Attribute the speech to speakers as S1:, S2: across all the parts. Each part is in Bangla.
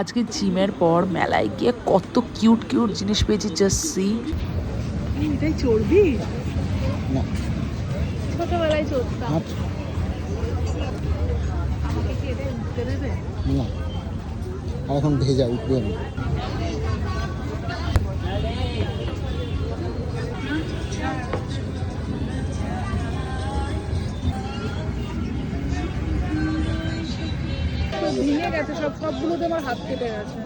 S1: আজকে জিমের পর মেলায় গিয়ে কত কিউট কিউট জিনিস পেয়েছি, জাস্ট সি। এটাই চড়বি?
S2: না,
S1: ছোটবেলায় চড়তাম। আমাকে কি এটা উঠতে দেবে?
S2: না, এখন ভেজা উঠবে না।
S1: ভেঙে গেছে সবগুলোতে আমার হাত কেটে গেছে।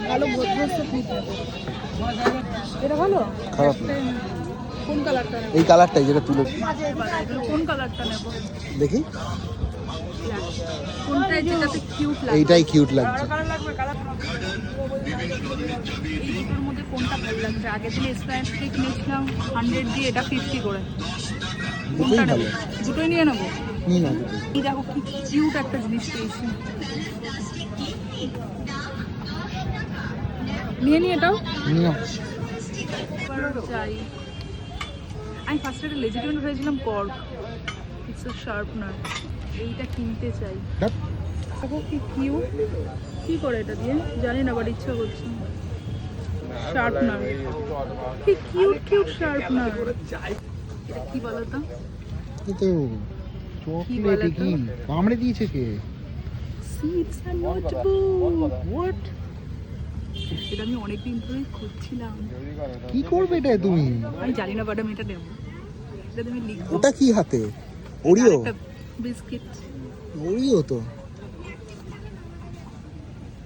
S1: ভালো ভদ্রস্থ ফিট নেবো। এটা ভালো?
S2: খারাপ না।
S1: কোন কালারটা নেব?
S2: এই কালারটাই যেটা তুলে
S1: কোন কালারটা নেব
S2: দেখি।
S1: কোনটাই যেটাতে কিউট লাগে?
S2: এইটাই কিউট লাগছে।
S1: এই দুটোর মধ্যে কোনটা ভালো লাগছে? আগের দিন স্প্রাইট কেক নিয়েছিলাম 100 দিয়ে, এটা 50 করে। কোনটা নেব? দুটোই নিয়ে নেবো।
S2: নিয়ে নাও।
S1: এই দেখো কি কিউট একটা জিনিস পেয়েছি। নিয়ে নি এটাও?
S2: নিয়ে নাও।
S1: চাই। আমি ফার্স্টে একটা লেজিটেন্ট ভেবেছিলাম কর্ক, ইটস আ শার্পনার। এইটা কিনতে চাই। দেখো কি কিউট। কি করে এটা দিয়ে জানি না, বাট ইচ্ছা করছে। শার্পনার, কি কিউট কিউট শার্পনার। এটা কি বলো তো?
S2: কিন্তু চকলেট কি কামড়ে দিয়েছে কে?
S1: সিটস আর নোটবুক। হোয়াট? এটা আমি অনেকদিন ধরে খুঁজছিলাম।
S2: কি করবে এটা তুমি?
S1: আমি জানি না, বাট আমি এটা নেব। এটা তুমি লিখো।
S2: ওটা কি হাতে? ওরিও?
S1: বিস্কিট।
S2: ওরিও তো।